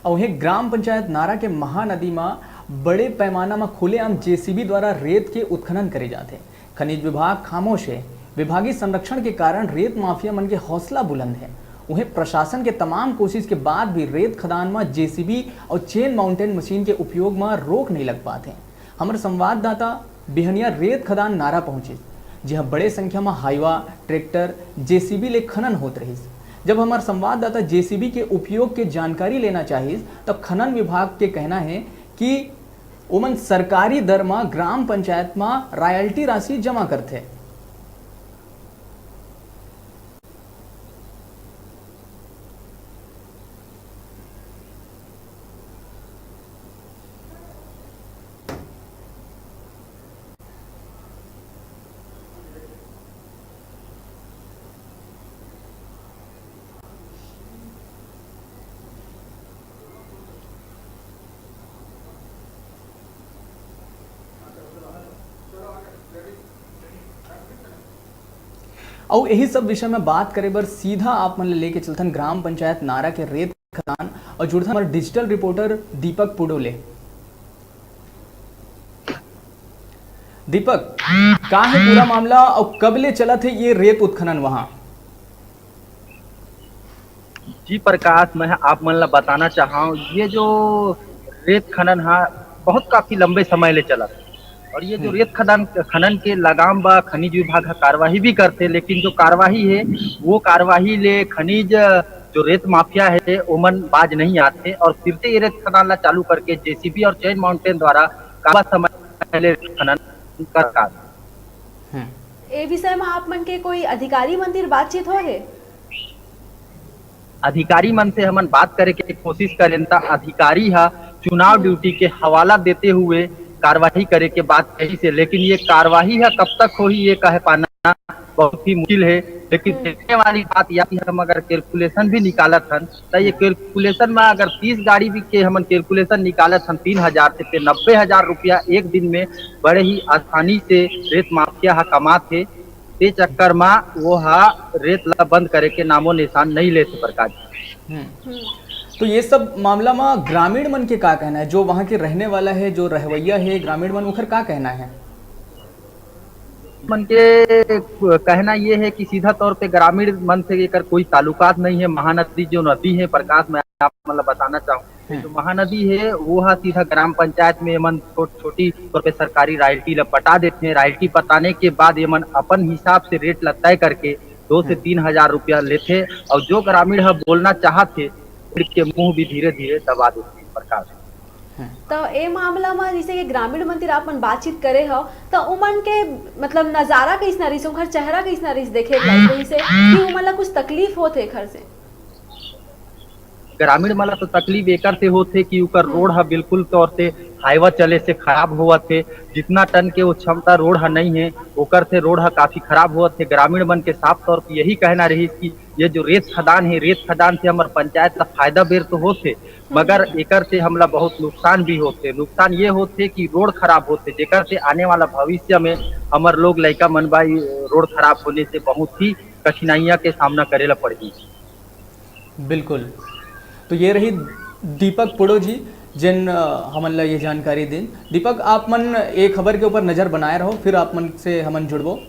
और वहीं ग्राम पंचायत नारा के महानदी में बड़े पैमाना में खुलेआम जेसीबी द्वारा रेत के उत्खनन करे जाते हैं। खनिज विभाग खामोश है। विभागीय संरक्षण के कारण रेत माफिया मन के हौसला बुलंद है। उन्हें प्रशासन के तमाम कोशिश के बाद भी रेत खदान में जेसीबी और चेन माउंटेन मशीन के उपयोग में रोक नहीं लग पाते। हमारे संवाददाता बिहनिया रेत खदान नारा पहुंचे, जहां बड़े संख्या में हाईवा ट्रैक्टर जेसीबी ले खनन होत रही। जब हमारे संवाददाता जेसीबी के उपयोग के जानकारी लेना चाहिए तो खनन विभाग के कहना है कि ओमन सरकारी दर में ग्राम पंचायत में रॉयल्टी राशि जमा करते हैं। और यही सब विषय में बात करे बर सीधा आप मन लेके चलथन ग्राम पंचायत नारा के रेत खदान और जुड़थन हमारे डिजिटल रिपोर्टर दीपक पुडोले। दीपक, का है पूरा मामला और कब ले चला थे ये रेत उत्खनन वहां? जी प्रकाश, मैं आप मन ला बताना चाहा ये जो रेत खनन है बहुत काफी लंबे समय ले चला और ये जो रेत खनन के लगाम बा खनिज विभाग कार्यवाही भी करते, लेकिन जो कार्यवाही है वो कार्यवाही ले खनिज जो रेत माफिया है ओमन बाज नहीं आते और फिर से ये रेत खदान ला चालू करके जेसीबी और चेन माउंटेन द्वारा काफी समय पहले खनन कर ए विषय में आप मन के कोई अधिकारी मंदिर बातचीत हो है? अधिकारी मन से हमन बात करे के कोशिश करें तो अधिकारी हा चुनाव ड्यूटी के हवाला देते हुए कार्यवाही करे के बात कही से, लेकिन ये कार्यवाही है कब तक हो ही ये कह पाना बहुत ही मुश्किल है। लेकिन देखने वाली बात यह कि हम अगर कैलकुलेशन भी निकालत हन तो ये कैलकुलेशन में अगर 30 गाड़ी भी के हमन कैलकुलेशन निकालत हन 3000 से 90,000 रुपया एक दिन में बड़े ही आसानी से रेत माफिया हा कमात है। ते चक्कर में वो हा रेत ला बंद करे के नामो निशान नहीं लेते प्रकाश। तो ये सब मामला में ग्रामीण मन के का कहना है? जो वहां के रहने वाला है, जो रहवैया है ग्रामीण मन, उखर का कहना है? मन के कहना ये है कि सीधा तौर पे ग्रामीण मन से लेकर कोई ताल्लुकात नहीं है। महानदी जो नदी है प्रकाश, मैं आप मतलब बताना चाहूँ जो महानदी है वो हा सीधा ग्राम पंचायत में मन छोटी तौर पे सरकारी रॉयल्टी ला पटा देते हैं। रॉयल्टी पटाने के बाद ये मन अपन हिसाब से रेट ला तय करके 2 से 3,000 रुपया लेते और जो ग्रामीण है बोलना चाहते के मुंह भी धीरे धीरे दबा देते प्रकाश। तो ए मामला में जैसे कि ग्रामीण मंदिर आप मन बातचीत करे हो तो उमन के मतलब नजारा कैसना रही, उनका चेहरा कैसना रही देखे रही से कि उमन ला कुछ तकलीफ होते घर से? ग्रामीण वाला तो तकलीफ एकर से होते कि उकर रोड है बिल्कुल तौर से हाईवा चले से खराब हुआ थे। जितना टन के वो क्षमता रोड है नहीं है ओकर से रोड है काफी खराब हुआ थे। ग्रामीण मन के साफ तौर पे यही कहना रही कि ये जो रेत खदान है, रेत खदान से हमारे पंचायत का फायदा बेर तो होते मगर एकर से हमला बहुत नुकसान भी होते। नुकसान ये होते कि रोड खराब होते जेकर से आने वाला भविष्य में हमार लोग लड़का मनबाई रोड खराब होने से बहुत ही कठिनाइयां के सामना करेला पड़ी। बिल्कुल, तो ये रही दीपक पुडो जी जिन हमन ला ये जानकारी दें। दीपक, आप मन एक खबर के ऊपर नज़र बनाए रहो, फिर आप मन से हमन जुड़बो।